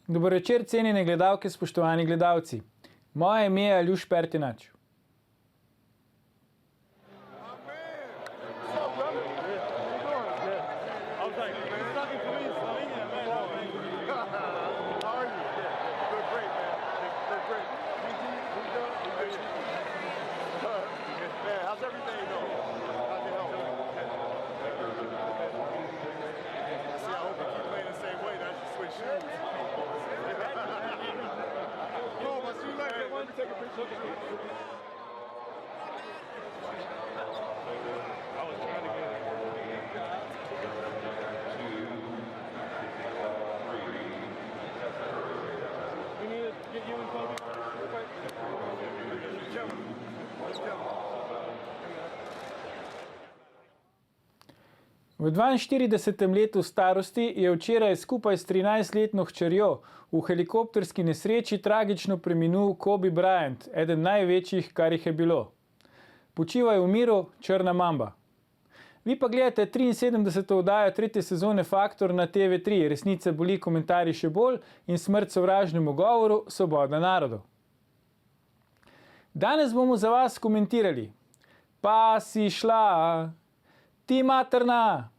Dober večer, cenjene gledalke, spoštovani gledalci. Moje ime je Aljuš Pertinač. V 42. letu starosti je včeraj skupaj s 13-letno hčerjo v helikopterski nesreči tragično preminul Kobe Bryant, eden največjih, kar jih je bilo. Počivaj v miru, črna mamba. Vi pa gledate 73. oddajo 3. sezone Faktor na TV3, resnice boli, komentarji še bolj in smrt sovražnemu govoru, svoboda narodu. Danes bomo za vas komentirali: pa si šla, ti materna,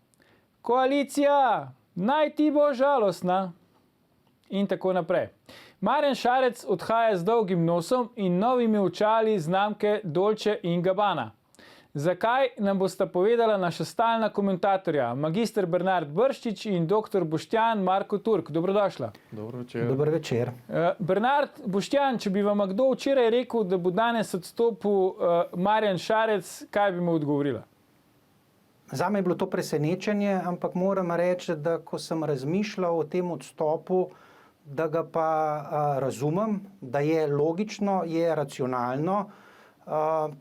koalicija, naj ti bo žalostna in tako naprej. Marjan Šarec odhaja z dolgim nosom in novimi očali znamke Dolce & Gabbana. Zakaj, nam bosta povedala naša stalna komentatorja, magister Bernard Brščič in dr. Boštjan Marko Turk. Dobrodošla. Dobro večer. Dober večer. Bernard, Boštjan, če bi vam kdo včeraj rekel, da bo danes odstopil Marjan Šarec, kaj bi mu odgovorila? Zame je bilo to presenečenje, ampak moram reči, da ko sem razmišljal o tem odstopu, da ga pa razumem, da je logično, je racionalno,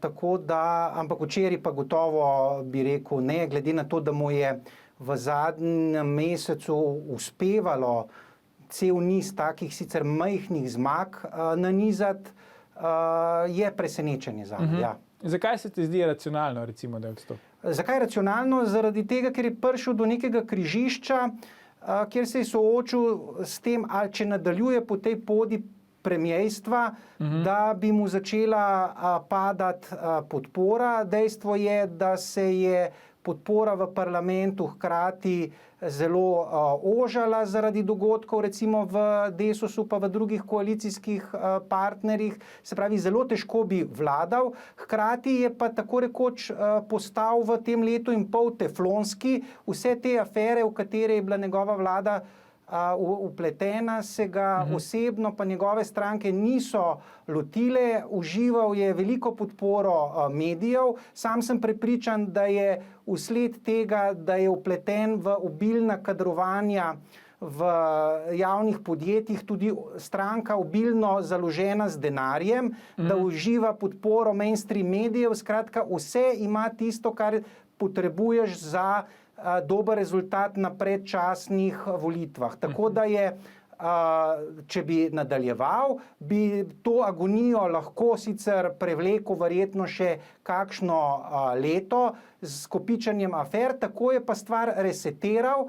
tako da, ampak včeraj pa gotovo bi rekel ne, glede na to, da mu je v zadnjem mesecu uspevalo cel niz takih sicer majhnih zmag nanizati, je presenečenje zame, ja. Zakaj se ti zdi racionalno, recimo, da je odstop? Zakaj racionalno? Zaradi tega, ker je prišel do nekega križišča, kjer se je soočil s tem, ali če nadaljuje po tej poti premierstva, da bi mu začela padati podpora. Dejstvo je, da se je podpora v parlamentu hkrati zelo ožala zaradi dogodkov, recimo v Desusu pa v drugih koalicijskih partnerjih, se pravi, zelo težko bi vladal, hkrati je pa tako rekoč postal v tem letu in pol teflonski, vse te afere, v katere je bila njegova vlada upletena, se ga osebno pa njegove stranke niso lotile, užival je veliko podporo medijev. Sam sem prepričan, da je vsled tega, da je upleten v obilna kadrovanja v javnih podjetjih, tudi stranka obilno založena z denarjem, da uživa podporo mainstream medijev, skratka vse ima tisto, kar potrebuješ za dober rezultat na predčasnih volitvah. Tako da je, če bi nadaljeval, bi to agonijo lahko sicer prevlekel verjetno še kakšno leto z kopičenjem afer, tako je pa stvar resetiral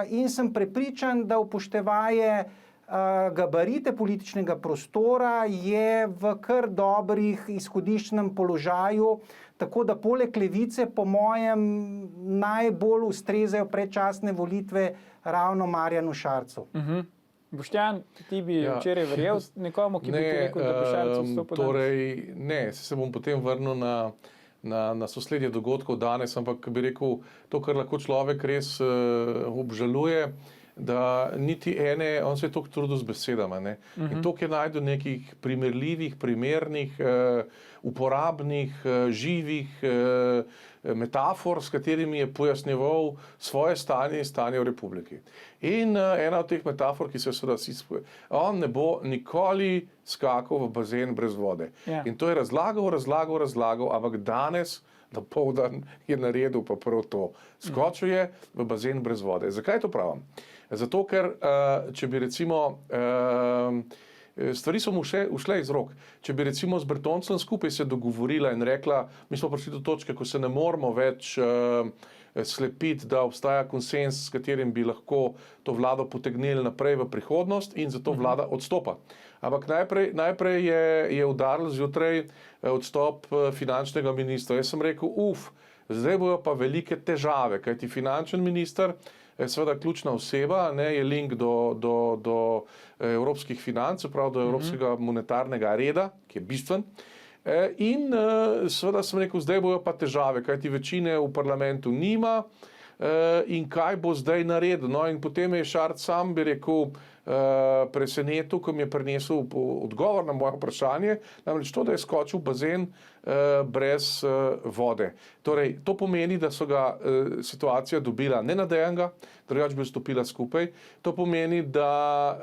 in sem prepričan, da upoštevaje gabarite političnega prostora je v kar dobrih izhodiščnem položaju, tako da poleg Levice po mojem najbolj ustrezajo predčasne volitve ravno Marjanu Šarcu. Boštjan, ti bi včeraj verjel nekomu, ki bi ti rekel, da bo Šarec odstopil danes? Torej, ne, se bom potem vrnil na sosledje dogodkov danes, ampak bi rekel, to, kar lahko človek res obžaluje, da niti ene, on se je toliko trudil z besedama, ne? In toliko je najdel nekih primerljivih, primernih, uporabnih, živih metafor, s katerimi je pojasnjeval svoje stanje in stanje v republiki. In ena od teh metafor, ki se seveda vsi on ne bo nikoli skakal v bazen brez vode. Ja. In to je razlagal, ampak danes dopoldan je naredil pa prav to. Skočil je v bazen brez vode. Zakaj to pravim? Zato, ker če bi recimo stvari so mu ušle iz rok. Če bi recimo z Bertoncem skupaj se dogovorila in rekla, mi smo prišli do točke, ko se ne moramo več slepiti, da obstaja konsens, s katerim bi lahko to vlado potegnili naprej v prihodnost in zato vlada odstopa. Ampak najprej je udaril zjutraj odstop finančnega ministra. Jaz sem rekel, zdaj bojo pa velike težave, kajti finančni minister je seveda ključna oseba, je link do evropskih financ, prav do evropskega monetarnega reda, ki je bistven. In seveda sem rekel, zdaj bojo pa težave, kajti večine v parlamentu nima in kaj bo zdaj naredil. No, in potem je Šarec sam, bi rekel, presenetil, ko mi je prinesel odgovor na moje vprašanje, namreč to, da je skočil v bazen brez vode. Torej, to pomeni, da so ga situacija dobila nenadejanega, drugače bi stopila skupaj. To pomeni, da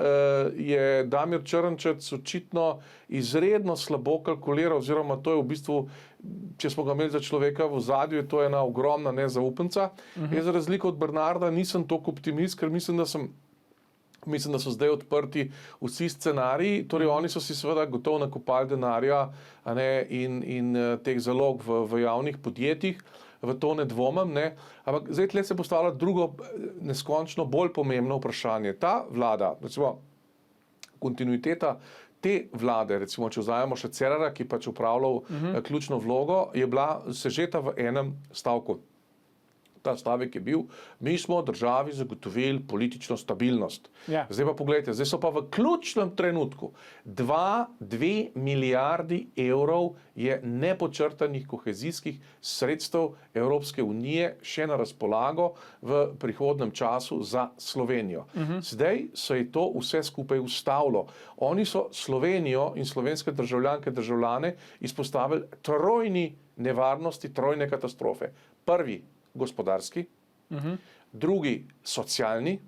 je Damir Črnčec očitno izredno slabo kalkuliral, oziroma to je v bistvu, če smo ga imeli za človeka v ozadju, je to ena ogromna nezaupnica. Jaz za razliko od Bernarda nisem toliko optimist, ker mislim, da so zdaj odprti vsi scenariji, torej oni so si seveda gotovo nakopali denarja in teh zalog v javnih podjetjih, v to ne dvomim, ampak zdaj tle se postavlja drugo neskončno bolj pomembno vprašanje. Ta vlada, recimo kontinuiteta te vlade, recimo če vzajemo še Cerarja, ki pač upravljal ključno vlogo, je bila sežeta v enem stavku. Ta stavek je bil, mi smo državi zagotovili politično stabilnost. Ja. Zdaj pa pogledajte, zdaj so pa v ključnem trenutku 2 milijardi evrov je nepočrtanih kohezijskih sredstev Evropske unije še na razpolago v prihodnem času za Slovenijo. Zdaj se je to vse skupaj ustavilo. Oni so Slovenijo in slovenske državljanke, državljane izpostavili trojni nevarnosti, trojne katastrofe. Prvi, gospodarski, drugi socialni,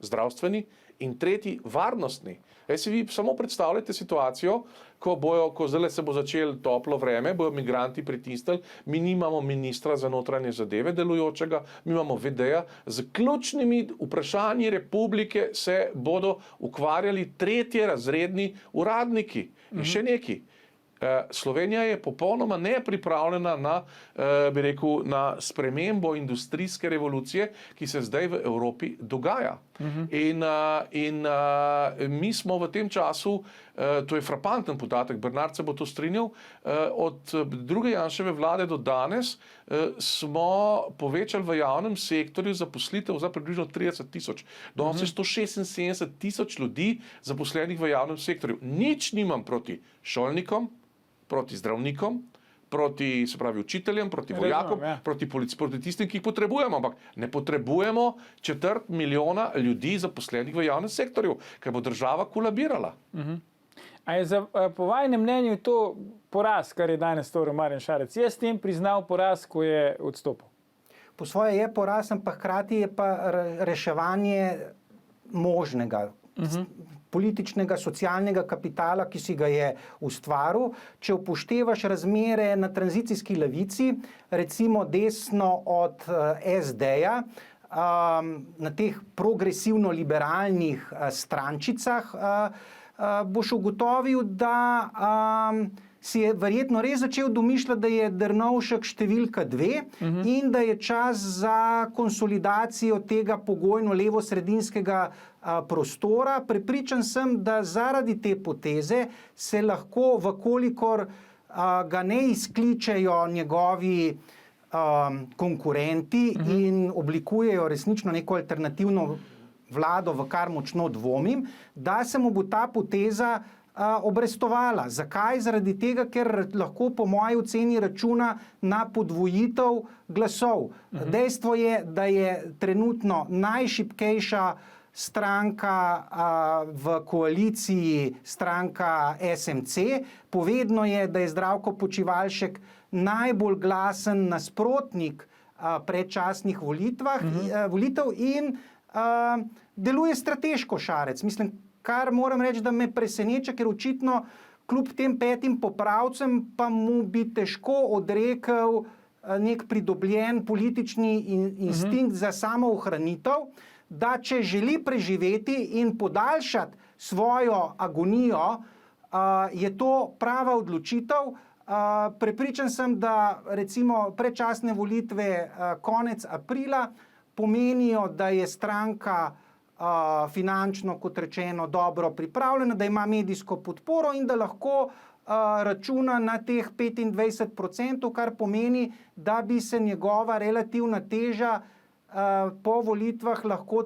zdravstveni in tretji varnostni. Si vi samo predstavljate situacijo, ko zdaj se bo začelo toplo vreme, bojo migranti pritisnili, mi nimamo ministra za notranje zadeve delujočega, mi imamo VD-ja, z ključnimi vprašanji republike se bodo ukvarjali tretjerazredni uradniki. In še neki. Slovenija je popolnoma nepripravljena na spremembo industrijske revolucije, ki se zdaj v Evropi dogaja. In mi smo v tem času, to je frapanten podatek, Bernard se bo to strinjal, od druge Janševe vlade do danes smo povečali v javnem sektorju zaposlitev za približno 30.000. Danes je 176.000 ljudi zaposlenih v javnem sektorju. Nič nimam proti šolnikom, proti zdravnikom, proti, se pravi, učiteljem, proti vojakom, proti tistim, ki jih potrebujemo, ampak ne potrebujemo 250 milijona ljudi zaposlenih v javnem sektorju, ker bo država kolabirala. A je po vašem mnenju to poraz, kar je danes storil Marjan Šarec? Je s tem priznal poraz, ko je odstopil? Po svoje je poraz, ampak hkrati je pa reševanje možnega. Političnega, socialnega kapitala, ki si ga je ustvaril. Če upoštevaš razmere na tranzicijski levici, recimo desno od SD-ja, na teh progresivno-liberalnih strančicah, boš ugotovil, da si je verjetno res začel domišljati, da je Drnovšek številka 2 in da je čas za konsolidacijo tega pogojno levo-sredinskega prostora. Prepričan sem, da zaradi te poteze se lahko, vkolikor ga ne izkličejo njegovi konkurenti in oblikujejo resnično neko alternativno vlado, v kar močno dvomim, da se mu bo ta poteza obrestovala. Zakaj? Zaradi tega, ker lahko po moji oceni računa na podvojitev glasov. Dejstvo je, da je trenutno najšibkejša stranka v koaliciji, stranka SMC. Povedno je, da je Zdravko Počivalšek najbolj glasen nasprotnik predčasnih volitev in deluje strateško Šarec. Mislim, kar moram reči, da me preseneča, ker očitno kljub tem 5 popravcem pa mu bi težko odrekel nek pridobljen politični instinkt za samoohranitev, da če želi preživeti in podaljšati svojo agonijo je to prava odločitev. Prepričan sem, da recimo predčasne volitve konec aprila pomenijo, da je stranka finančno, kot rečeno, dobro pripravljena, da ima medijsko podporo in da lahko računa na teh 25%, kar pomeni, da bi se njegova relativna teža po volitvah lahko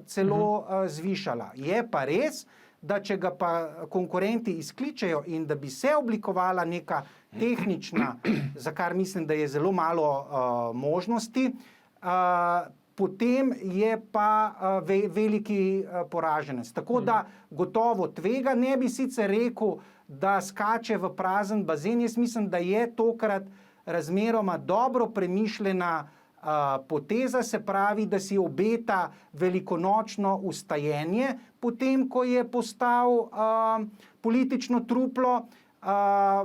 celo zvišala. Je pa res, da če ga pa konkurenti izkličejo in da bi se oblikovala neka tehnična, za kar mislim, da je zelo malo možnosti, potem je pa veliki poraženec. Tako da gotovo tvega, ne bi sicer rekel, da skače v prazen bazen. Jaz mislim, da je tokrat razmeroma dobro premišljena poteza, se pravi, da si obeta velikonočno vstajenje, potem, ko je postal politično truplo,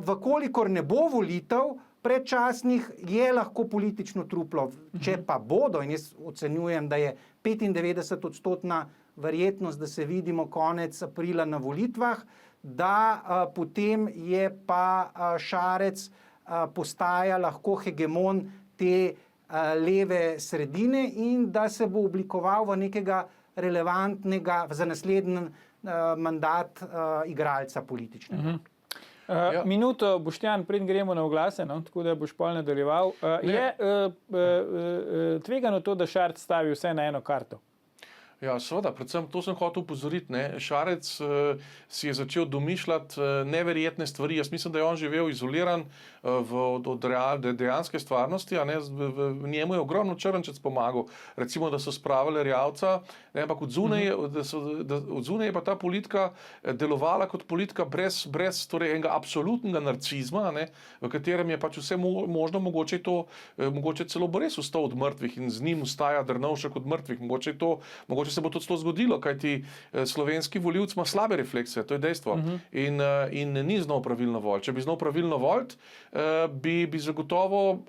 vkolikor ne bo volitev predčasnih, je lahko politično truplo. Če pa bodo, in jaz ocenjujem, da je 95% verjetnost, da se vidimo konec aprila na volitvah, da potem je pa Šarec postaja lahko hegemon te leve sredine in da se bo oblikoval v nekega relevantnega za naslednji mandat igralca političnega. Minuto, Boštjan, preden gremo na oglase, no, tako da boš pol nadaljeval. Je tvegano to, da Šarec stavi vse na eno karto? Ja, seveda, predvsem to sem hotel upozoriti. Šarec si je začel domišljati neverjetne stvari. Jaz mislim, da je on živel izoliran od dejanske stvarnosti, a ne, v njemu je ogromno črnčec pomagal. Recimo, da so spravili Erjavca, ampak od zunaj je pa ta politika delovala kot politika brez torej enega absolutnega narcizma, ne, v katerem je pač vse možno, mogoče celo bo res vstal od mrtvih in z njim vstaja Drnovšek od mrtvih. Mogoče se bo to celo zgodilo, kajti slovenski volivec ima slabe reflekse, to je dejstvo. In ni znal pravilno voliti. Če bi znal pravilno voliti, bi zagotovo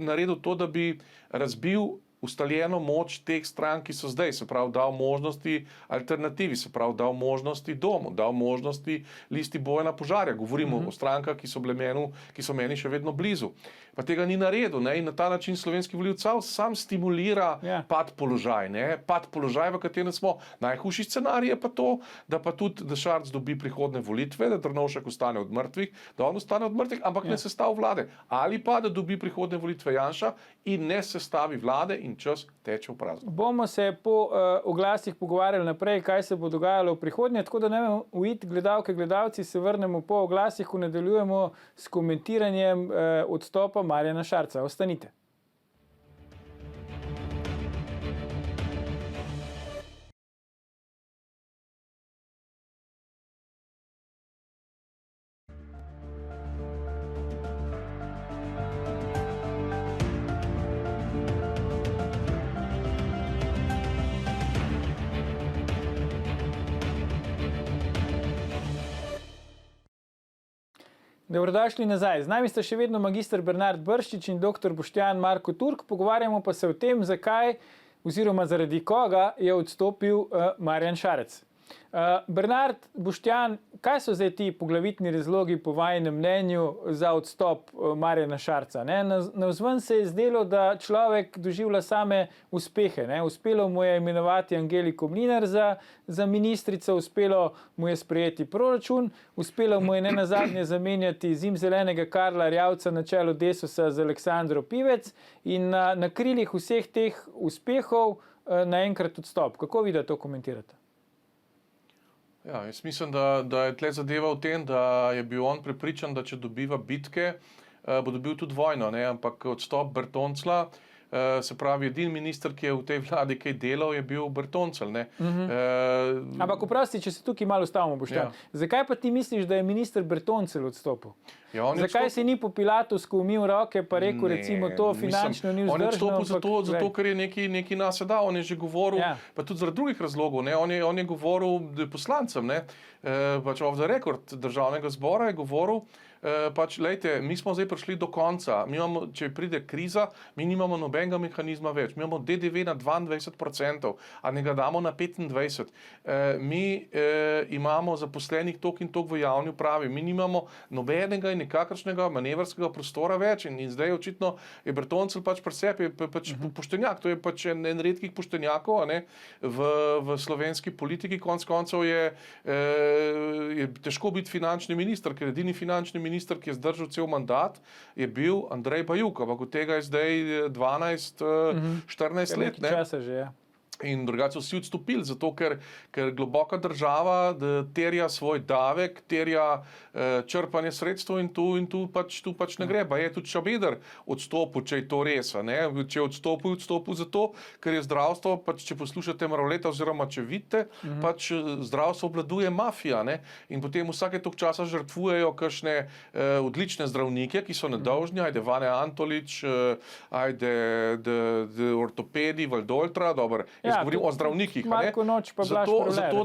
naredil to, da bi razbil ustaljeno moč teh strank, ki so zdaj, se pravi, dal možnosti alternativi, se pravi, dal možnosti Domu, dal možnosti Listi Bojana Požarja. Govorimo o strankah, ki so meni še vedno blizu. Pa tega ni naredil, ne? In na ta način slovenski volivec sam stimulira pad položaj, v katerem smo. Najhujši scenarij je pa to, da pa tudi da Šarec dobi prihodne volitve, da Drnovšek ostane od mrtvih, da on ostane od mrtvih, ampak ne sestavi vlade. Ali pa, da dobi prihodne volitve Janša in ne sestavi vlade in čas teče v prazno. Bomo se po oglasih pogovarjali naprej, kaj se bo dogajalo v prihodnje, tako da ne vem, uiti gledalke, gledalci, se vrnemo po oglasih, ko nadaljujemo s komentiranjem odstopa Marjana Šarca. Ostanite. Dobrodošli nazaj. Z nami sta še vedno magister Bernard Brščič in dr. Boštjan Marko Turk. Pogovarjamo pa se o tem, zakaj oziroma zaradi koga je odstopil Marjan Šarec. Bernard, Boštjan, kaj so zdaj ti poglavitni razlogi po vajinem mnenju za odstop Marjana Šarca? Navzven se je zdelo, da človek doživlja same uspehe. Uspelo mu je imenovati Angeliko Mlinar za ministrico, uspelo mu je sprejeti proračun, uspelo mu je nenazadnje zamenjati zimzelenega Karla Erjavca na čelu Desusa z Aleksandro Pivec in na krilih vseh teh uspehov naenkrat odstop. Kako vi da to komentirate? Ja, jaz mislim, da je tle zadeva v tem, da je bil on prepričan, da če dobiva bitke, bo dobil tudi vojno, ne? Ampak odstop Bertonclja, se pravi, edini minister, ki je v tej vladi kaj delal, je bil Bertoncelj. Ampak vprosti, če se tukaj malo ustavimo, Boštjan, zakaj pa ti misliš, da je minister Bertoncelj odstopil? Zakaj si ni po Pilatovsku umil roke pa rekel, recimo, to finančno ni vzdržno? On je odstopil zato, ker je nekaj nasedal. On je že govoril, pa tudi zaradi drugih razlogov. On je govoril poslancem, pač off the record državnega zbora je govoril, pač, lejte, mi smo zdaj prišli do konca. Če pride kriza, mi nimamo nobene nobenega mehanizma več. Mi imamo DDV na 22%, a ne ga damo na 25%. Mi imamo zaposlenih toliko in toliko v javni upravi. Mi nimamo nobenega in nekakršnega manevrskega prostora več in zdaj očitno je Bertoncelj pač pri sebi pač poštenjak. To je pač en redkih poštenjakov, a ne, v slovenski politiki. Konec koncev je težko biti finančni minister, ker edini finančni minister, ki je zdržal cel mandat, je bil Andrej Bajuk, ampak od tega je zdaj 12-14 let. Nekaj časa že, ja. In drugače so vsi odstopili, zato ker globoka država terja svoj davek, terja črpanje sredstev in tu pač ne gre. Pa je tudi Šabeder odstopil, če je to res. Ne? Če je odstopil zato, ker je zdravstvo, pač če poslušate Mravljeta oziroma če vidite, pač zdravstvo obvladuje mafija. Ne? In potem vsake toliko časa žrtvujejo kakšne odlične zdravnike, ki so nedolžni, ajde Vane Antolič, ajde ortopedi, Valdoltra, dobro. Jaz govorim o zdravnikih, zato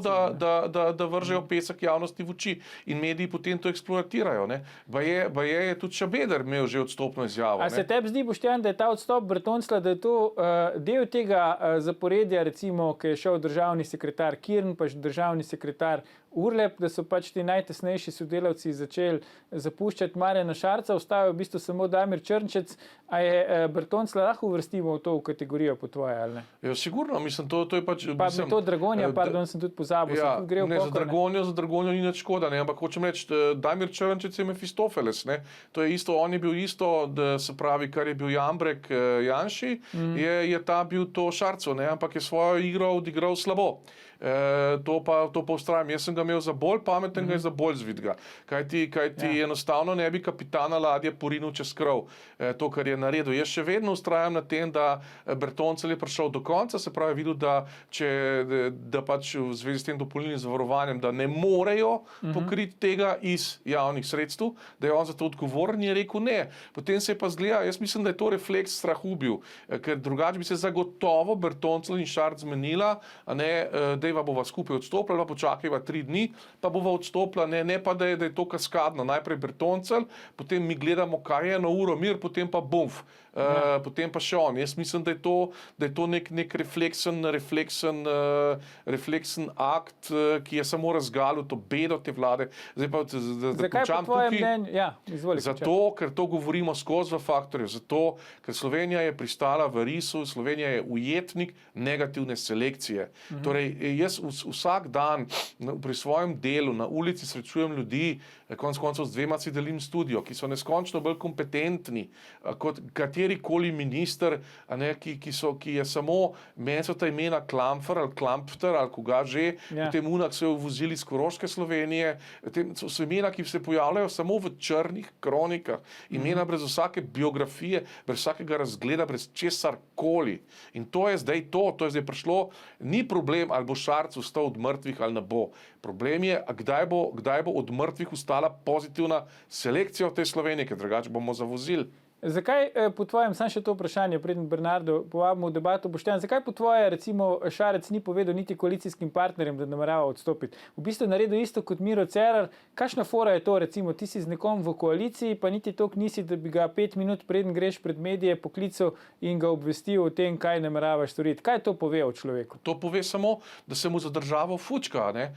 da vržejo pesek javnosti v oči in mediji potem to eksploatirajo. Baje je tudi Šabeder imel že odstopno izjavo. A se tebi zdi, Boštjan, da je ta odstop Bertonclja, da je to del tega zaporedja, recimo, ki je šel državni sekretar Kirn, pa državni sekretar Urlep, da so pač ti najtesnejši sodelavci začeli zapuščati Marjana Šarca, ostajajo v bistvu samo Damir Črnčec. A je Bertonclja lahko uvrstimo v to kategorijo po tvoje, ali ne? Ja, sigurno, mislim, to je pač... Pa metod Dragonja, pardon, sem tudi pozabil. Ja, za Dragonjo ni nič škoda, ne, ampak hočem reči, Damir Črnčec je Mefistofeles, ne. To je isto, on je bil isto, da se pravi, kar je bil Jambrek Janši, je ta bil to Šarcu, ne, ampak je svojo igro odigral slabo. To pa ustrajam. Jaz sem ga imel za bolj pametnega in za bolj zvidga. Kajti enostavno ne bi kapitana ladje porinil čez krov. To, kar je naredil. Jaz še vedno ustrajam na tem, da Bertoncelj je prišel do konca, se pravi videl, da pač v zvezi s tem dopolnilnim zavarovanjem, da ne morejo pokriti tega iz javnih sredstev, da je on za to odgovoren in je rekel ne. Potem se je pa zgleda, jaz mislim, da je to refleks strahu bil, ker drugače bi se zagotovo Bertoncelj in Šarc zmenila, a ne, dejva bova skupaj odstopila, pa počakajva 3 dni, pa bova odstopila, ne pa, da je to kaskadno. Najprej Bertoncelj, potem mi gledamo, kaj je na uro mir, potem pa bumf, potem pa še on. Jaz mislim, da je to nek refleksen akt, ki je samo razgalil to bedo te vlade. Zdaj pa, da končam tukaj. Ja, izvoli. Zato, ker to govorimo skozi v Faktorju, zato, ker Slovenija je pristala v risu, Slovenija je ujetnik negativne selekcije. Torej, jaz vsak dan pri svojem delu na ulici srečujem ljudi, konec koncev z 2 si delim studio, ki so neskončno bolj kompetentni kot katerikoli minister, ki je samo, meni so ta imena Klampfer ali Klampfter ali koga že, potem unak so jo vozili iz Koroške Slovenije, so imena, ki se pojavljajo samo v črnih kronikah, imena brez vsake biografije, brez vsakega razgleda, brez česarkoli. In to je zdaj prišlo, ni problem, ali bo Šarc vstal od mrtvih ali ne bo. Problem je, kdaj bo od mrtvih ustala pozitivna selekcija v tej Sloveniji, ker drugače bomo zavozili. Zakaj po tvojem, samo še to vprašanje, preden Bernardo povabimo v debato, Boštjan, zakaj po tvoje, recimo, Šarec ni povedal niti koalicijskim partnerjem, da namerava odstopiti? V bistvu naredil isto kot Miro Cerar. Kakšna fora je to, recimo, ti si z nekom v koaliciji, pa niti toliko nisi, da bi ga 5 minut preden greš pred medije poklical in ga obvestil o tem, kaj nameravaš storiti. Kaj to pove o človeku? To pove samo, da se mu za državo fučka, ne?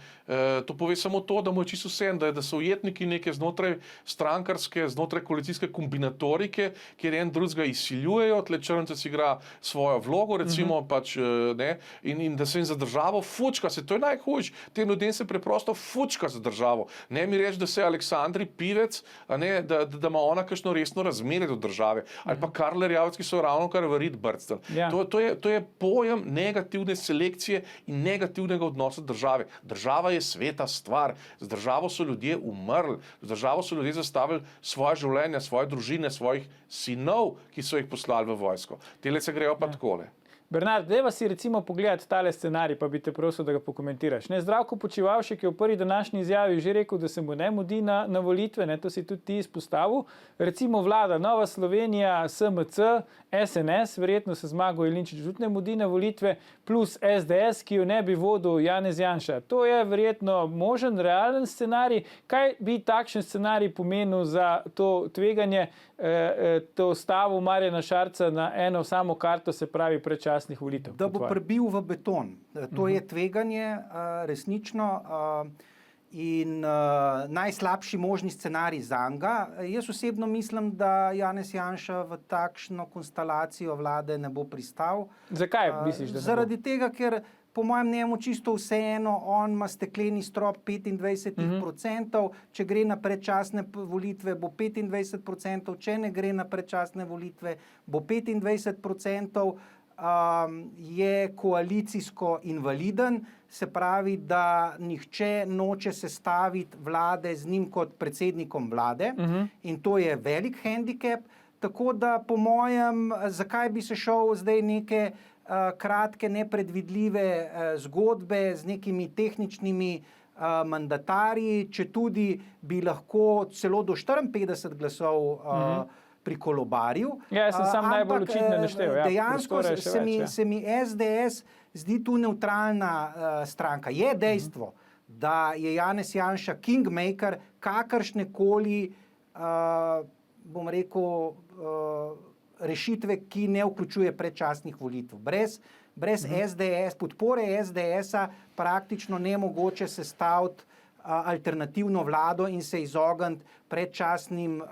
To pove samo to, da mu je čisto vseeno, da so ujetniki neke znotraj strankarske, znotraj koalicijske kombinatorike, kjer en drugega izsiljujejo, tle Črnčec igra svojo vlogo, recimo, pač, ne, in da se jim za državo fučka, to je najhujš. Tem ljudem se preprosto fučka za državo. Ne mi reči, da se Aleksandri Pivec, ne, da ima ona kakšno resno razmerje do države, ali pa Karl Erjavec, ki so ravno kar v rit brcten. Ja. To je pojem negativne selekcije in negativnega odnosa države. Država je sveta stvar, z državo so ljudje umrli, z državo so ljudje zastavili svoje življenje, svoje družine, svojih sinov, ki so jih poslali v vojsko. Tele se grejo pa takole. Bernard, dajva si recimo pogledati tale scenarij, pa bi te prosil, da ga pokomentiraš. Ne, Zdravko Počivalšek je v prvi današnji izjavi že rekel, da se mu ne mudi na volitve, ne, to si tudi ti izpostavil. Recimo vlada Nova Slovenija, SMC, SNS, verjetno se Zmago Jelinčič tudi ne mudi na volitve, plus SDS, ki jo ne bi vodil Janez Janša. To je verjetno možen, realen scenarij. Kaj bi takšen scenarij pomenil za to tveganje, to stavo Marjana Šarca na eno samo karto, se pravi predčasnih volitev? Da bo prebil v beton. To je tveganje, resnično. In najslabši možni scenarij zanga. Jaz osebno mislim, da Janez Janša v takšno konstelacijo vlade ne bo pristal. Zakaj misliš, da ne bo? Zaradi tega, ker po mojem mnenju čisto vseeno, on ima stekleni strop 25%, če gre na predčasne volitve, bo 25%, če ne gre na predčasne volitve, bo 25%, je koalicijsko invaliden, se pravi, da nihče noče sestaviti vlade z njim kot predsednikom vlade in to je velik hendikep, tako da po mojem, zakaj bi se šel zdaj neke kratke, nepredvidljive zgodbe z nekimi tehničnimi mandatarji, če tudi bi lahko celo do 54 glasov prikolobaril. Ja, jaz sem sam najbolj očitno naštel. Ja, dejansko se mi SDS zdi tu neutralna stranka. Je dejstvo, da je Janez Janša kingmaker kakršnekoli, bom rekel, rešitve, ki ne vključuje predčasnih volitev. Brez SDS, podpore SDS-a praktično nemogoče sestaviti alternativno vlado in se izogniti predčasnim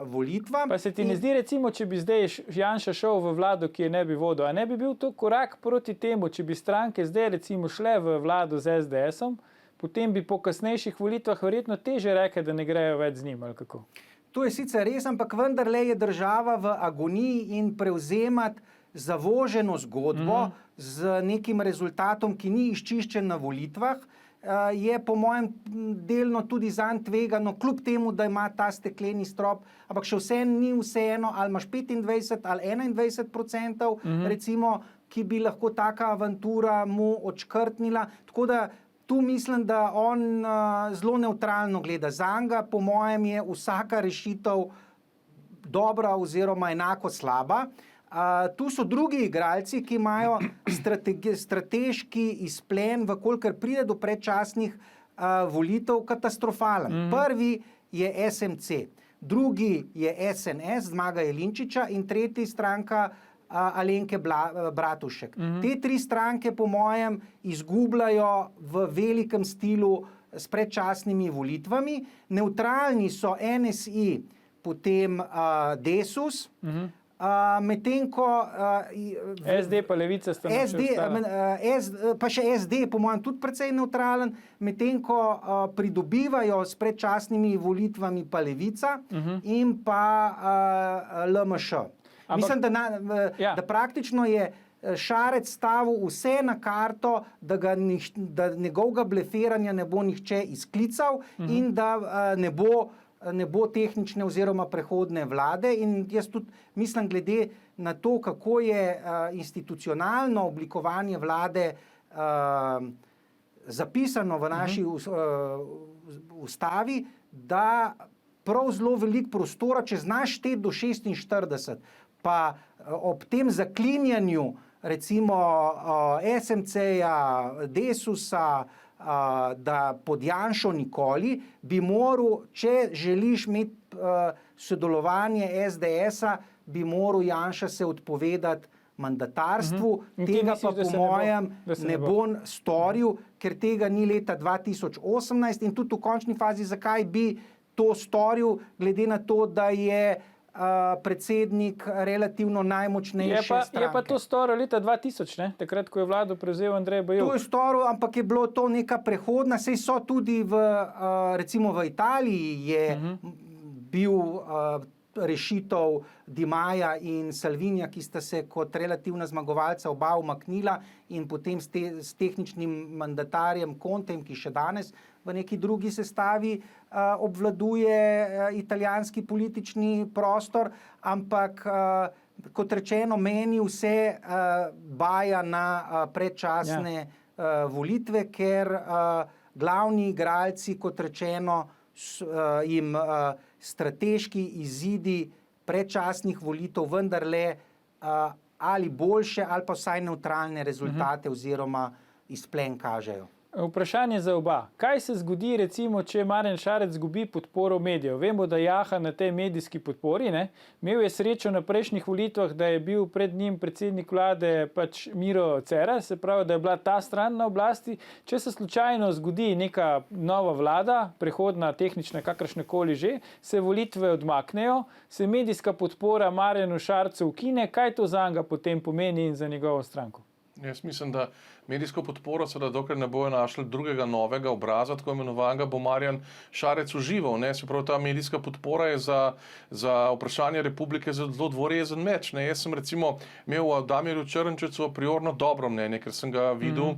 volitvam. Pa se ti ne zdi, recimo, če bi zdaj Janša šel v vlado, ki je ne bi vodil, a ne bi bil to korak proti temu, če bi stranke zdaj recimo šle v vlado z SDS-om, potem bi po kasnejših volitvah verjetno teže rekli, da ne grejo več z njim, ali kako? To je sicer res, ampak vendarle je država v agoniji in prevzemati zavoženo zgodbo z nekim rezultatom, ki ni izčiščen na volitvah, je po mojem delno tudi zanj tvegano, kljub temu, da ima ta stekleni strop, ampak še ni vseeno, ali imaš 25 ali 21%, recimo, ki bi lahko taka avantura mu odškrtnila. Tako da tu mislim, da on zelo nevtralno gleda. Zanga, po mojem, je vsaka rešitev dobra oziroma enako slaba. Tu so drugi igralci, ki imajo strateški izplen, vkolikor pride do predčasnih volitev, katastrofalen. Prvi je SMC, drugi je SNS, Zmaga Jelinčiča in tretji stranka Alenke Bratušek. Te tri stranke, po mojem, izgubljajo v velikem stilu s predčasnimi volitvami. Neutralni so NSI, potem Desus, medtem ko SD pa Levica sta pa še SD, po mojem, tudi precej neutralen, medtem ko pridobivajo s predčasnimi volitvami pa Levica in pa LMŠ. Mislim, da praktično je Šarec stavil vse na karto, da njegovega blefiranja ne bo nihče izklical in da ne bo tehnične oziroma prehodne vlade. In jaz tudi mislim, glede na to, kako je institucionalno oblikovanje vlade zapisano v naši ustavi, da prav zelo veliko prostora, če znaš šteti do 46, pa ob tem zaklinjanju recimo SMC-ja, Desusa, da pod Janšo nikoli, bi moral, če želiš imeti sodelovanje SDS-a, bi moral Janša se odpovedati mandatarstvu. Tega pa po mojem ne bo storil, ker tega ni leta 2018 in tudi v končni fazi, zakaj bi to storil, glede na to, da je predsednik relativno najmočnejše stranke. Je pa to storil leta 2000, ne? Takrat, ko je vlado prevzel Andrej Bajuk. To je storil, ampak je bilo to neka prehodna, saj so tudi recimo v Italiji je bil rešitev Di Maja in Salvinija, ki sta se kot relativna zmagovalca oba umaknila in potem s tehničnim mandatarjem Contejem, ki še danes v neki drugi sestavi obvladuje italijanski politični prostor, ampak kot rečeno, meni vse baja na predčasne volitve, ker glavni igralci, kot rečeno, jim strateški izidi predčasnih volitev vendarle ali boljše ali pa vsaj nevtralne rezultate oziroma izplen kažejo. Vprašanje za oba. Kaj se zgodi, recimo, če Marjan Šarec izgubi podporo medijev? Vemo, da jaha na tej medijski podpori. Ne? Imel je srečo na prejšnjih volitvah, da je bil pred njim predsednik vlade pač Miro Cerar, se pravi, da je bila ta stran na oblasti. Če se slučajno zgodi neka nova vlada, prehodna, tehnična, kakršnekoli že, se volitve odmaknejo, se medijska podpora Marjanu Šarcu ukine, kaj to zanj potem pomeni in za njegovo stranko? Jaz mislim, da medijsko podporo, dokler ne bojo našli drugega novega obraza, tako imenovanega, bo Marjan Šarec užival. Se pravi, ta medijska podpora je za vprašanje republike zelo dvorezen meč. Jaz sem recimo imel o Damirju Črnčecu a priorno dobro mnenje, ker sem ga videl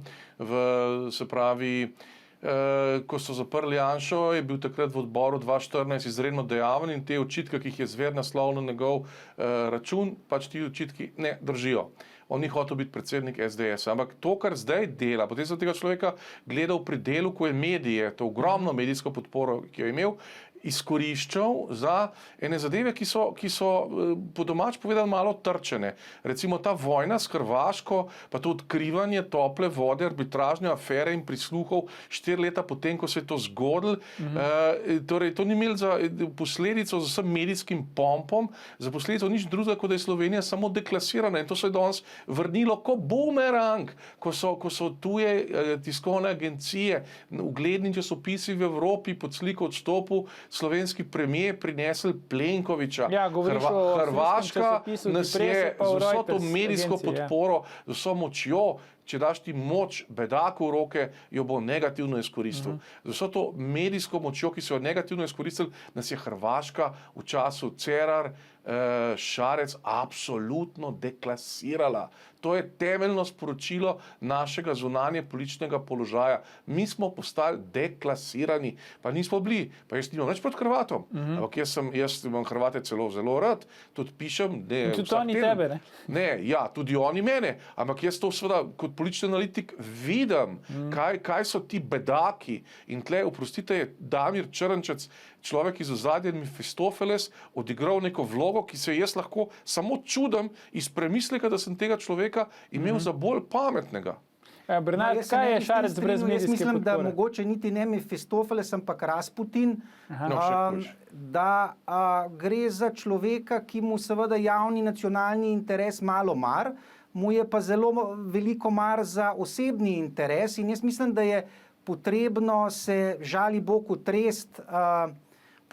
ko so zaprli Janšo, je bil takrat v odboru 2014 izredno dejaven in te očitke, ki jih je Zver naslovil na njegov račun, pač ti očitki ne držijo. On ni hotel biti predsednik SDS. Ampak to, kar zdaj dela, potem sem tega človeka gledal pri delu, ko je medije, to ogromno medijsko podporo, ki jo je imel, izkoriščal za ene zadeve, ki so po domač povedali malo trčene. Recimo ta vojna s Hrvaško, pa to odkrivanje tople vode, arbitražne afere in prisluhov 4 leta potem, ko se je to zgodilo. Torej, to ni imelo za posledico z vsem medijskim pompom, za posledico nič drugega, kot da je Slovenija samo deklasirana in to se je danes vrnilo kot bumerang, ko so tuje tiskovne agencije, ugledni časopisi v Evropi pod sliko odstopu slovenski premijer prinesel Plenkovića. Ja, Hrvaška nas je z vso to medijsko podporo, z vso močjo, če daš ti moč bedaku v roke, jo bo negativno izkoristil. Z vso to medijsko močjo, ki so jo negativno izkoristili, nas je Hrvaška v času Cerar, Šarec absolutno deklasirala. To je temeljno sporočilo našega zunanje političnega položaja. Mi smo postali deklasirani, pa nismo bili, pa jaz nimam več proti Hrvatom, ampak jaz imam Hrvate celo zelo rad, tudi pišem. Tudi oni tebe, ne? Ne, ja, tudi oni mene, ampak jaz to seveda kot politični analitik vidim, kaj so ti bedaki in tle, oprostite, je Damir Črnčec, človek iz ozadja Mefistofeles, odigral neko vlogo, ki se jaz lahko samo čudem iz premisleka, da sem tega človeka imel za bolj pametnega. Bernard, kaj je Šarec brez medijske podpore? Jaz mislim, da mogoče niti ne Mefistofeles, ampak Rasputin, da gre za človeka, ki mu seveda javni nacionalni interes malo mar, mu je pa zelo veliko mar za osebni interes in jaz mislim, da je potrebno se žali Bog utrest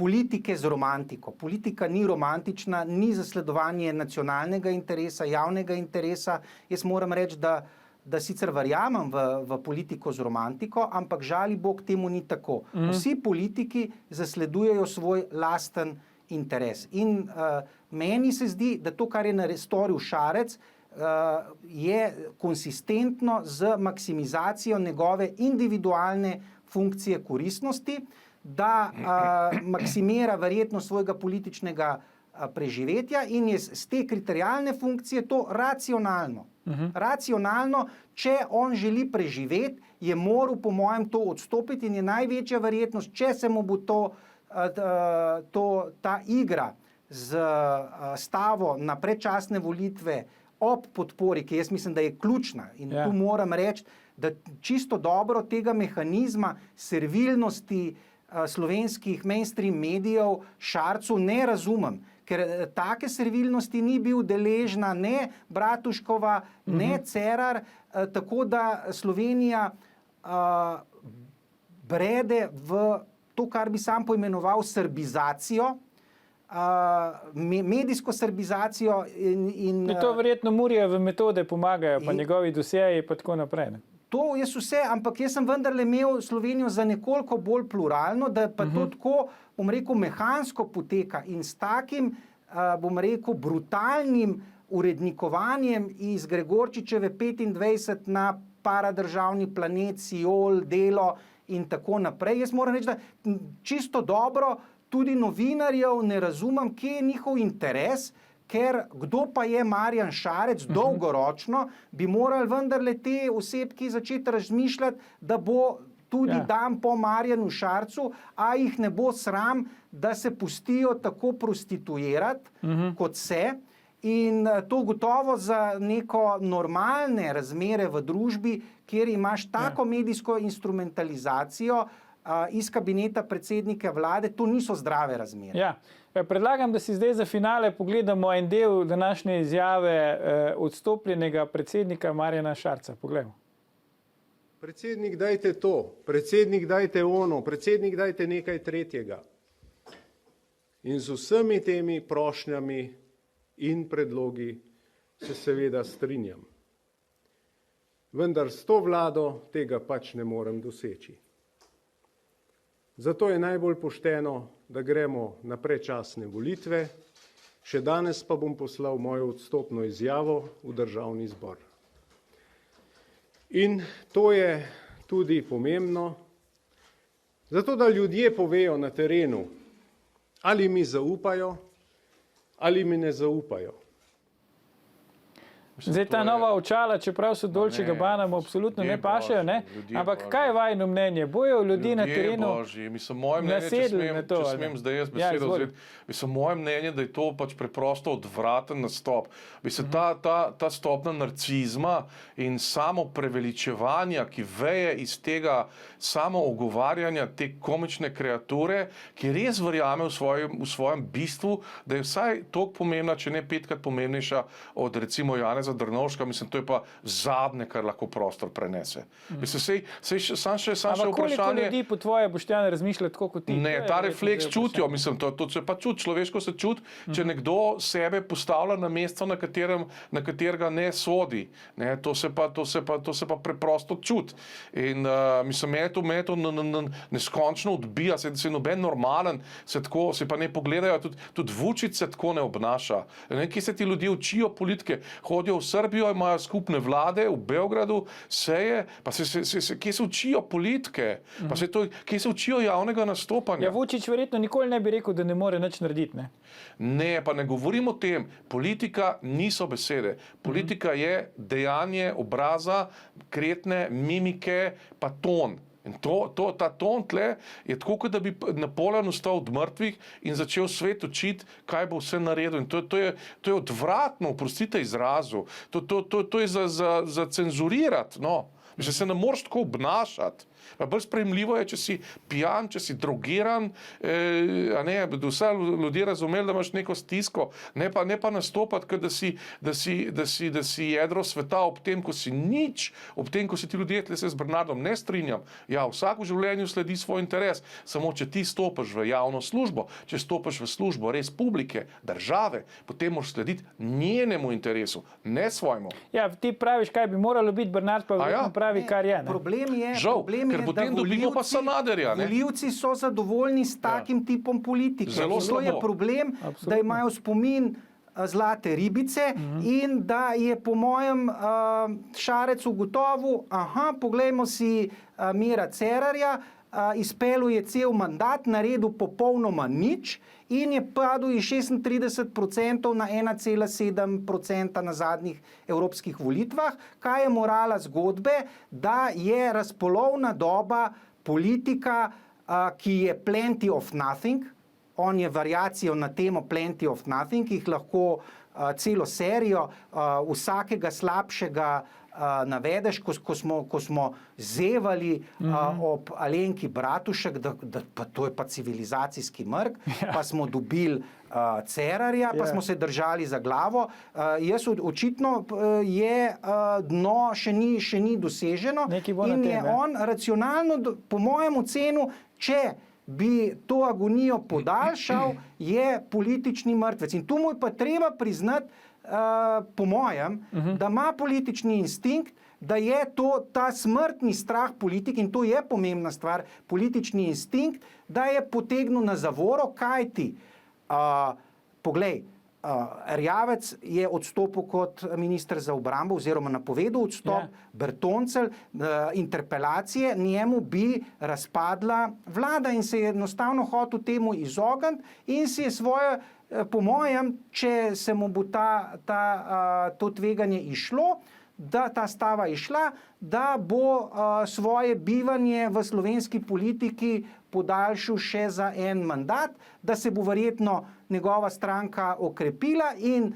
politike z romantiko. Politika ni romantična, ni zasledovanje nacionalnega interesa, javnega interesa. Jaz moram reči, da sicer verjamem v politiko z romantiko, ampak žali Bog temu ni tako. Vsi politiki zasledujejo svoj lasten interes. In meni se zdi, da to, kar je storil Šarec, je konsistentno z maksimizacijo njegove individualne funkcije koristnosti, da maksimira verjetnost svojega političnega preživetja in je z te kriterialne funkcije to racionalno. Racionalno, če on želi preživeti, je moral po mojem to odstopiti in je največja verjetnost, če se mu bo ta igra z stavo na predčasne volitve ob podpori, ki jaz mislim, da je ključna in tu moram reči, da čisto dobro tega mehanizma servilnosti slovenskih mainstream medijev Šarcu ne razumem, ker take servilnosti ni bil deležna ne Bratuškova, ne Cerar, tako da Slovenija brede v to, kar bi sam poimenoval srbizacijo, medijsko srbizacijo in to verjetno Murijeve metode pomagajo, pa njegovi dosjeji pa tako naprej, ne? To jaz vse, ampak jaz sem vendarle imel Slovenijo za nekoliko bolj pluralno, da pa to tako, bom rekel, mehansko poteka in s takim, bom rekel, brutalnim urednikovanjem iz Gregorčičeve 25 na paradržavni planet, Siol, Delo in tako naprej. Jaz moram reči, da čisto dobro tudi novinarjev ne razumem, kje je njihov interes ker kdo pa je Marjan Šarec dolgoročno, bi morali vendarle te osebki začeti razmišljati, da bo tudi dan po Marjanu Šarcu, a jih ne bo sram, da se pustijo tako prostituirati, kot se. In to gotovo za neko normalne razmere v družbi, kjer imaš tako medijsko instrumentalizacijo iz kabineta predsednika vlade, to niso zdrave razmere. Ja. Predlagam, da si zdaj za finale pogledamo en del današnje izjave odstopljenega predsednika Marjana Šarca. Poglejmo. Predsednik, dajte to, predsednik, dajte ono, predsednik, dajte nekaj tretjega. In z vsemi temi prošnjami in predlogi se seveda strinjam. Vendar s to vlado tega pač ne morem doseči. Zato je najbolj pošteno, da gremo na predčasne volitve, še danes pa bom poslal mojo odstopno izjavo v Državni zbor. In to je tudi pomembno, zato da ljudje povejo na terenu, ali mi zaupajo, ali mi ne zaupajo. Zdaj ta nova očala, čeprav so Dolce Gabbana, mu absolutno ne pašejo, ne? Ampak kaj je vajino mnenje? Bojo ljudi na terenu nasedli na to? Če smem zdaj jaz besedo vzeti. Mislim, moje mnenje, da je to pač preprosto odvraten nastop. Mislim, ta stopna narcizma in samo preveličevanja, ki veje iz tega samo ogovarjanja te komične kreature, ki res verjame v svojem bistvu, da je vsaj toliko pomembna, če ne 5-krat pomembnejša od recimo Janeza Drnovška, mislim, to je pa zadnje, kar lahko prostor prenese. Mislim, sam še vprašanje... Ampak koliko ljudi po tvoje, Boštjan, razmišlja tako kot ti? Ne, ta refleks čutijo, mislim, to se pa čuti, človeško se čuti, če nekdo sebe postavlja na mesto, na katerega ne sodi. Ne, to se pa preprosto čuti. In mislim, me to neskončno odbija, se noben normalen, se pa ne pogledajo, tudi Vučić se tako ne obnaša. Ne, kje se ti ljudje učijo politike, hodijo v Srbijo, imajo skupne vlade v Beogradu, seje, pa kje se učijo politike, pa kje se učijo javnega nastopanja. Ja, Vučić verjetno nikoli ne bi rekel, da ne more nič narediti, ne? Ne, pa ne govorim o tem. Politika niso besede. Politika je dejanje obraza, kretne, mimike, pa ton. In ta ton tle je tako, kot da bi Napoleon vstal od mrtvih in začel svet učiti, kaj bo vse naredil. In to je odvratno, oprostite izrazu. To je za cenzurirati, no. Že se ne moreš tako obnašati. Pa bolj sprejemljivo je, če si pijan, če si drogiran, da vse ljudje razumeli, da imaš neko stisko, ne pa nastopati, kot da si jedro sveta ob tem, ko si nič, ob tem, ko si ti ljudje, tle se z Bernardom ne strinjam. Ja, vsak v življenju sledi svoj interes, samo če ti stopiš v javno službo, če stopiš v službo res publike, države, potem moraš slediti njenemu interesu, ne svojemu. Ja, ti praviš, kaj bi moralo biti, Bernard pa pravi, kar je. Problem je, ker potem dobimo pa Sanaderja. Volivci so zadovoljni s takim tipom politike. Zelo to je problem, da imajo spomin zlate ribice in da je po mojem Šarec ugotovil, poglejmo si Mira Cerarja, izpeljal je cel mandat, naredil popolnoma nič in je padel iz 36% na 1,7% na zadnjih evropskih volitvah. Kaj je morala zgodbe? Da je razpolovna doba politika, ki je plenty of nothing, on je variacijo na temo plenty of nothing, ki jih lahko celo serijo vsakega slabšega navedeš, ko smo zevali ob Alenki Bratušek, da pa to je pa civilizacijski mrk, pa smo dobili Cerarja, pa smo se držali za glavo. Očitno je dno še ni doseženo in je on racionalno, po mojem ocenu, če bi to agonijo podaljšal, je politični mrtvec. In tu mu je pa treba priznati, po mojem, da ima politični instinkt, da je ta smrtni strah politik, in to je pomembna stvar, politični instinkt, da je potegnil na zavoro, kajti, poglej, Erjavec je odstopil kot minister za obrambo oziroma napovedal odstop, Bertoncelj, interpelacije, njemu bi razpadla vlada in se je enostavno hotel temu izogniti in si je svojo po mojem, če se mu bo to tveganje išlo, da ta stava išla, da bo svoje bivanje v slovenski politiki podaljšal še za en mandat, da se bo verjetno njegova stranka okrepila in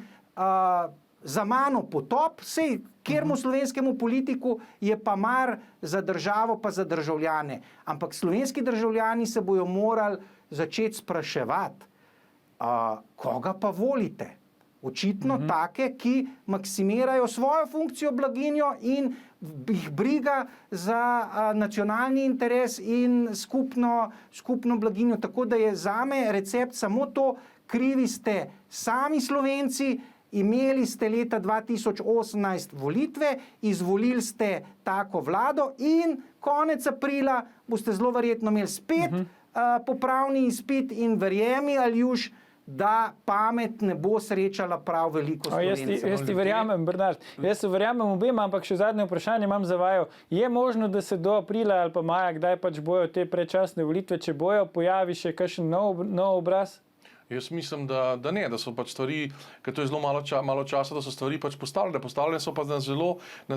za mano potop, sej kjermu slovenskemu politiku je pa mar za državo pa za državljane. Ampak slovenski državljani se bojo morali začeti spraševati, koga pa volite. Očitno take, ki maksimirajo svojo funkcijo blaginjo in jih briga za nacionalni interes in skupno blaginjo. Tako da je zame recept samo to, krivi ste sami Slovenci, imeli ste leta 2018 volitve, izvolili ste tako vlado in konec aprila boste zelo verjetno imeli spet popravni izpit in verjemi, Aljuš, da pamet ne bo srečala prav veliko Slovencev. Jaz ti verjamem, Bernard. Jaz se verjamem obema, ampak še zadnje vprašanje imam za vaju. Je možno, da se do aprila ali pa maja, kdaj pač bojo te predčasne volitve, če bojo, pojavi še kakšen nov obraz? Jaz mislim, da ne, da so pač stvari, ker to je zelo malo časa, da so stvari pač postavljene. Postavljene so pa na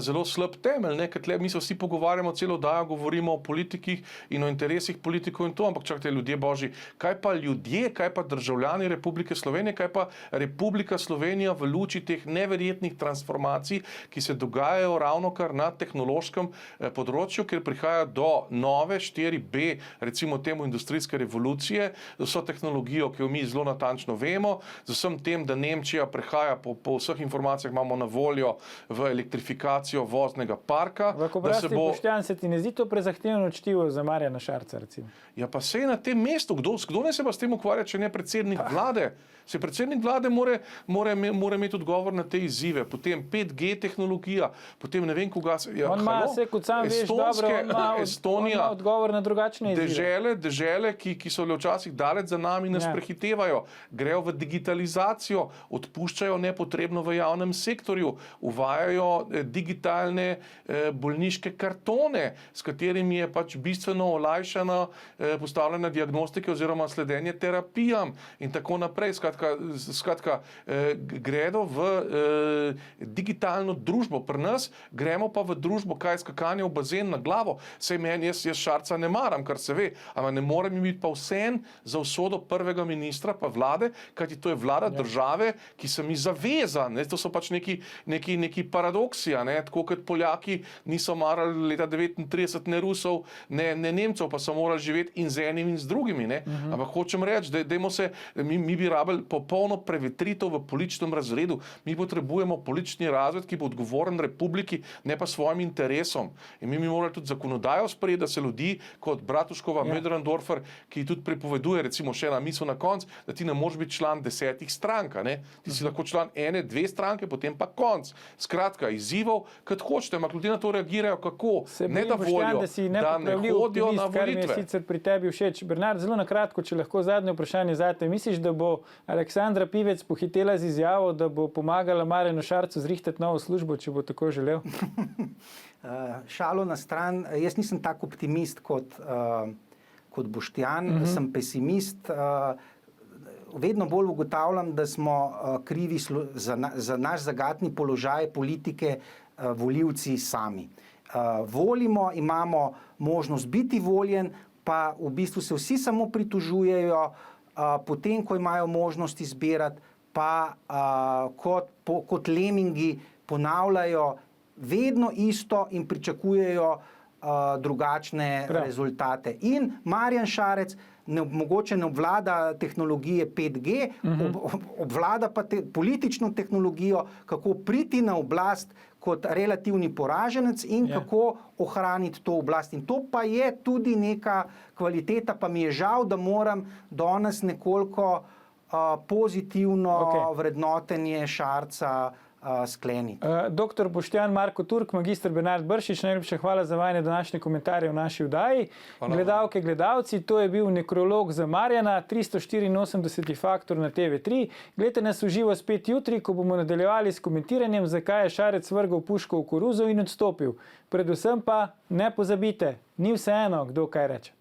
zelo slab temelj, ne, ker mi se vsi pogovarjamo celo dajo, govorimo o politikih in o interesih politikov in to, ampak čakajte, ljudje božji, kaj pa ljudje, kaj pa državljani Republike Slovenije, kaj pa Republika Slovenija v luči teh neverjetnih transformacij, ki se dogajajo ravnokar na tehnološkem področju, ker prihaja do nove 4B, recimo temu industrijske revolucije, z vso tehnologijo, ki jo mi zelo natančno vemo, z vsem tem, da Nemčija prehaja po vseh informacijah imamo na voljo v elektrifikacijo voznega parka. Boštjan, se ti ne zdi to prezahtevno čtivo za Marjana Šarca, recimo? Ja, pa sej na tem mestu, kdo ne se pa s tem ukvarja, če ne predsednik vlade? Se predsednik vlade mora imeti odgovor na te izzive, potem 5G tehnologija, potem ne vem koga... On ima se, kot sam veš, dobro, on ima odgovor na drugačne izzive. Dežele, ki so včasih daleč za nami, nas prehitevajo, grejo v digitalizacijo, odpuščajo nepotrebno v javnem sektorju, uvajajo digitalne bolniške kartone, s katerimi je pač bistveno olajšana postavljena diagnostike oziroma sledenje terapijam in tako naprej. Skratka, gredo v digitalno družbo. Pri nas gremo pa v družbo, kaj skakanje v bazen na glavo. Sej meni, jaz Šarca ne maram, kar se ve, ampak ne morem biti pa vsem za usodo prvega ministra pa vlade, kajti to je vlada države, ki se mi zaveza. Ne? To so pač neki paradoksi, ne? Tako kot Poljaki niso marali leta 1939 ne Rusov, ne Nemcev, pa so morali živeti in z enim in z drugimi. Ne? Ampak hočem reči, mi bi rabili popolno prevetritev v političnem razredu. Mi potrebujemo politični razred, ki bo odgovoren republiki, ne pa svojim interesom. In mi morali tudi zakonodajo sprejeti, da se ljudi kot Bratuškova, Möderndorfer, ki tudi prepoveduje, recimo še ena misel na konc, da ti ne moreš biti član 10 strank. Ne? Ti si lahko član 1-2 stranke, potem pa konc. Skratka, izzivov, kot hočete, ampak ljudje na to reagirajo kako? Ne da volijo, da ne hodijo na volitve. Kar mi je sicer pri tebi všeč. Bernard, zelo na kratko, če lahko zadnje vprašanje zate. Misliš, da bo Aleksandra Pivec pohitela z izjavo, da bo pomagala Marjanu Šarcu zrihtati novo službo, če bo tako želel? Šalo na stran, jaz nisem tak optimist kot Boštjan, sem pesimist. Vedno bolj ugotavljam, da smo krivi za naš zagatni položaj politike volivci sami. Volimo, imamo možnost biti voljen, pa v bistvu se vsi samo pritožujejo, potem, ko imajo možnost izbirati, pa kot lemingi ponavljajo vedno isto in pričakujejo drugačne rezultate. In Marjan Šarec mogoče ne obvlada tehnologije 5G, obvlada pa politično tehnologijo, kako priti na oblast kot relativni poraženec in kako ohraniti to oblast. In to pa je tudi neka kvaliteta, pa mi je žal, da moram danes nekoliko pozitivno vrednotenje Šarca skleniti. Doktor Boštjan Marko Turk, magister Bernard Bršič, najlepša hvala za vajne današnje komentarje v naši vdaji. Gledalke, gledalci, to je bil nekrolog za Marjana, 384. Faktor na TV3. Gledajte nas v živo spet jutri, ko bomo nadaljevali s komentiranjem, zakaj je Šarec vrgel puško v koruzo in odstopil. Predvsem pa ne pozabite, ni vseeno, kdo kaj reče.